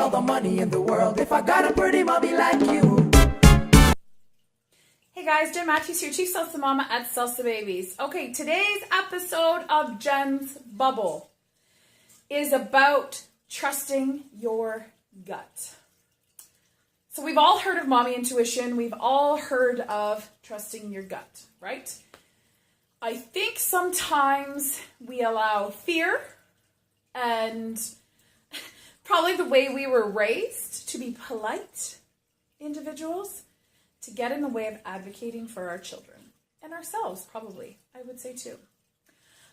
all the money in the world if I got a pretty mommy like you. Hey guys, Jen Matthews here, Chief Salsa Mama at Salsa Babies. Okay, today's episode of Jen's Bubble is about trusting your gut. So we've all heard of mommy intuition. We've all heard of trusting your gut, right? I think sometimes we allow fear and probably the way we were raised to be polite individuals to get in the way of advocating for our children and ourselves, probably, I would say too.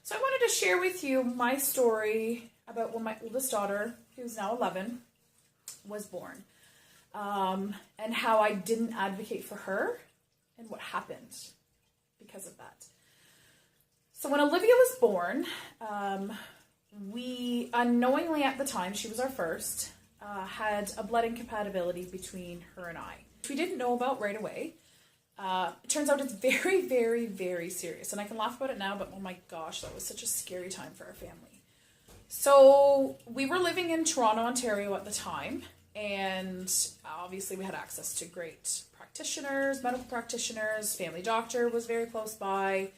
So I wanted to share with you my story about when my oldest daughter, who's now 11, was born, and how I didn't advocate for her and what happened because of that. So when Olivia was born, we unknowingly at the time, she was our first, had a blood incompatibility between her and I. We didn't know about right away. It turns out it's very, very, very serious. And I can laugh about it now, but oh my gosh, that was such a scary time for our family. So we were living in Toronto, Ontario at the time. And obviously we had access to great practitioners, medical practitioners. Family doctor was very close by.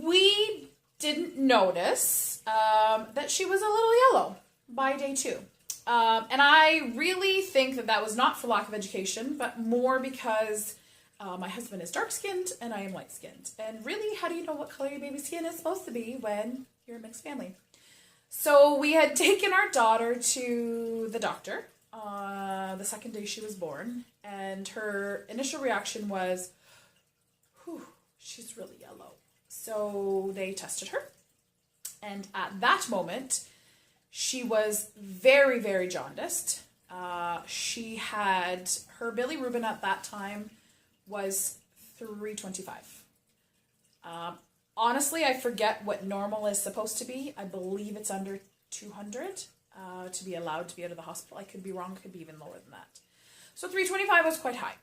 We didn't notice that she was a little yellow by day 2. And I really think that was not for lack of education, but more because my husband is dark-skinned and I am light-skinned. And really, how do you know what color your baby's skin is supposed to be when you're a mixed family? So we had taken our daughter to the doctor the second day she was born, and her initial reaction was, whew, she's really yellow. So they tested her, and at that moment, she was very, very jaundiced. She had, her bilirubin at that time was 325. Honestly, I forget what normal is supposed to be. I believe it's under 200 to be allowed to be out of the hospital. I could be wrong, it could be even lower than that. So 325 was quite high.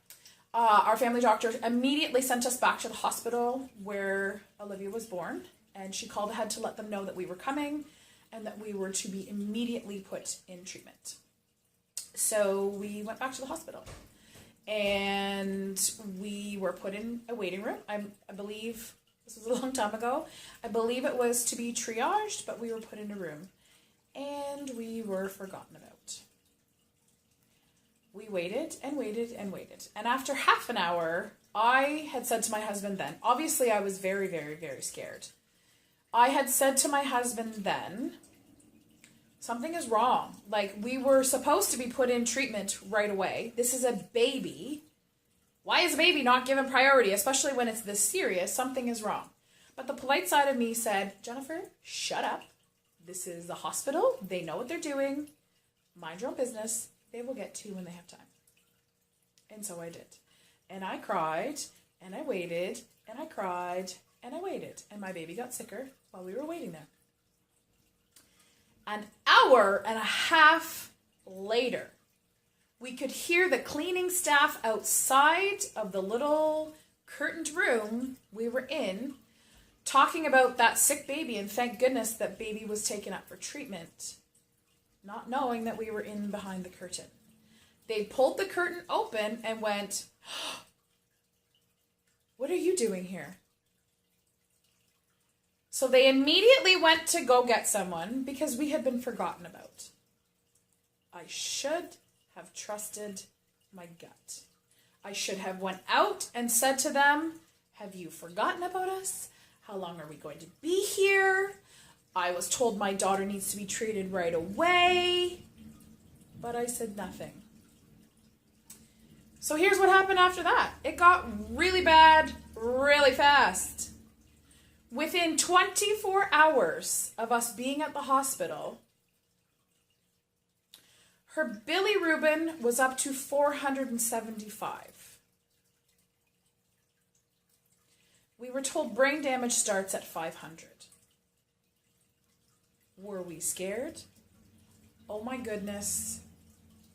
Our family doctor immediately sent us back to the hospital where Olivia was born, and she called ahead to let them know that we were coming and that we were to be immediately put in treatment. So we went back to the hospital, and we were put in a waiting room. I believe, this was a long time ago, I believe it was to be triaged, but we were put in a room, and we were forgotten about. We waited and waited and waited. And after half an hour, I had said to my husband then, obviously I was very, very, very scared. I had said to my husband then, something is wrong. Like, we were supposed to be put in treatment right away. This is a baby. Why is a baby not given priority, especially when it's this serious? Something is wrong. But the polite side of me said, Jennifer, shut up. This is a hospital. They know what they're doing. Mind your own business. They will get to you when they have time. And so I did. And I cried, and I waited, and I cried, and I waited. And my baby got sicker while we were waiting there. An hour and a half later, we could hear the cleaning staff outside of the little curtained room we were in talking about that sick baby, and thank goodness that baby was taken up for treatment, not knowing that we were in behind the curtain. They pulled the curtain open and went, what are you doing here? So they immediately went to go get someone because we had been forgotten about. I should have trusted my gut. I should have went out and said to them, have you forgotten about us? How long are we going to be here? I was told my daughter needs to be treated right away, but I said nothing. So here's what happened after that. It got really bad, really fast. Within 24 hours of us being at the hospital, her bilirubin was up to 475. We were told brain damage starts at 500. Were we scared? Oh my goodness,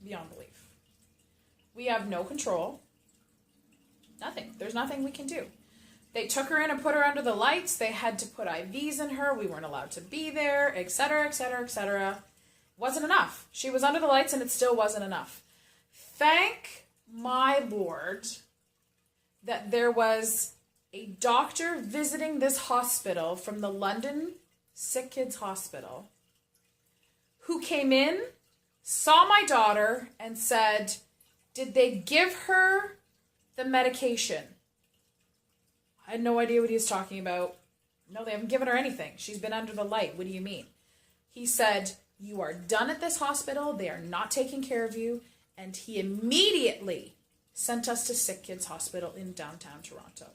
beyond belief. We have no control. Nothing. There's nothing we can do. They took her in and put her under the lights. They had to put IVs in her. We weren't allowed to be there, etc., etc., etc. Wasn't enough. She was under the lights and it still wasn't enough. Thank my Lord that there was a doctor visiting this hospital from the London Sick Kids Hospital who came in, saw my daughter, and said, did they give her the medication? I had no idea what he was talking about. No, they haven't given her anything. She's been under the light. What do you mean? He said, you are done at this hospital. They are not taking care of you. And he immediately sent us to Sick Kids Hospital in downtown Toronto.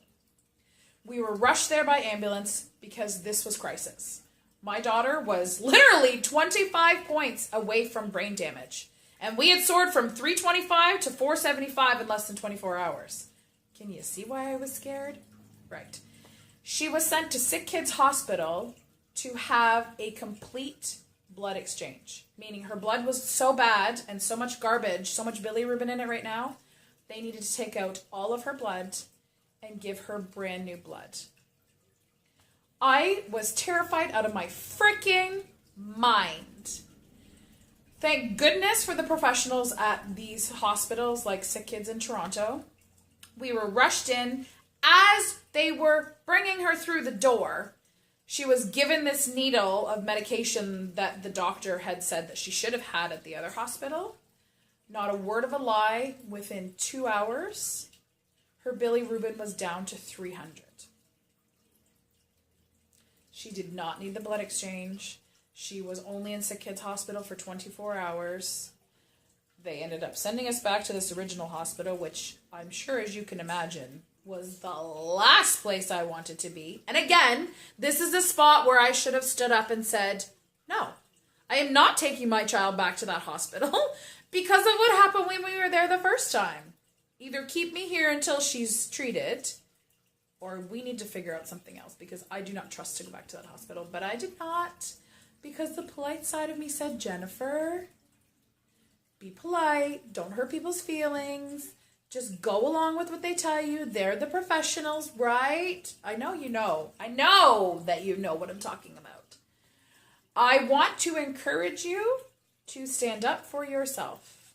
We were rushed there by ambulance because this was crisis. My daughter was literally 25 points away from brain damage. And we had soared from 325 to 475 in less than 24 hours. Can you see why I was scared? Right. She was sent to Sick Kids Hospital to have a complete blood exchange. Meaning her blood was so bad and so much garbage, so much bilirubin in it right now, they needed to take out all of her blood and give her brand new blood. I was terrified out of my freaking mind. Thank goodness for the professionals at these hospitals like Sick Kids in Toronto. We were rushed in. As they were bringing her through the door, she was given this needle of medication that the doctor had said that she should have had at the other hospital. Not a word of a lie, within 2 hours, her bilirubin was down to 300. She did not need the blood exchange. She was only in Sick Kids Hospital for 24 hours. They ended up sending us back to this original hospital, which I'm sure, as you can imagine, was the last place I wanted to be. And again, this is a spot where I should have stood up and said, no, I am not taking my child back to that hospital because of what happened when we were there the first time. Either keep me here until she's treated, or we need to figure out something else because I do not trust to go back to that hospital. But I did not, because the polite side of me said, Jennifer, be polite, don't hurt people's feelings. Just go along with what they tell you. They're the professionals, right? I know you know. I know that you know what I'm talking about. I want to encourage you to stand up for yourself.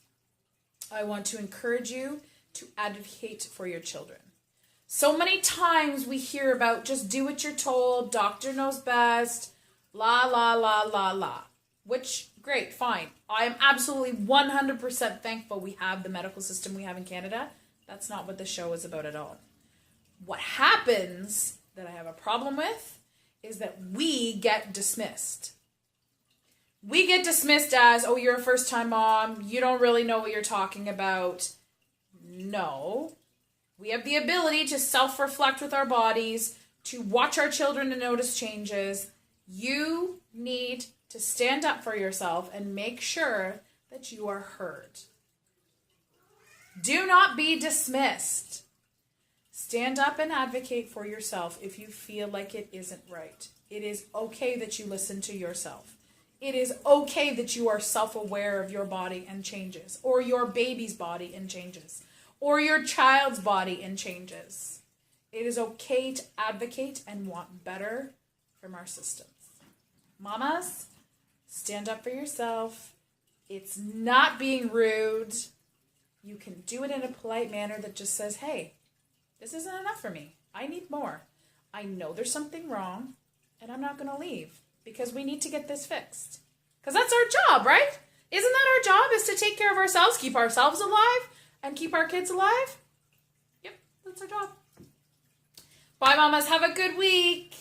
I want to encourage you to advocate for your children. So many times we hear about just do what you're told, doctor knows best, la, la, la, la, la. Which, great, fine. I am absolutely 100% thankful we have the medical system we have in Canada. That's not what the show is about at all. What happens that I have a problem with is that we get dismissed. We get dismissed as, oh, you're a first-time mom. You don't really know what you're talking about. No. We have the ability to self-reflect with our bodies, to watch our children and notice changes. You need to stand up for yourself and make sure that you are heard. Do not be dismissed. Stand up and advocate for yourself if you feel like it isn't right. It is okay that you listen to yourself. It is okay that you are self-aware of your body and changes, or your baby's body and changes, or your child's body and changes. It is okay to advocate and want better from our systems. Mamas, stand up for yourself. It's not being rude. You can do it in a polite manner that just says, hey, this isn't enough for me. I need more. I know there's something wrong, and I'm not going to leave because we need to get this fixed. Because that's our job, right? Isn't that our job, is to take care of ourselves, keep ourselves alive, and keep our kids alive? Yep, that's our job. Bye, mamas. Have a good week.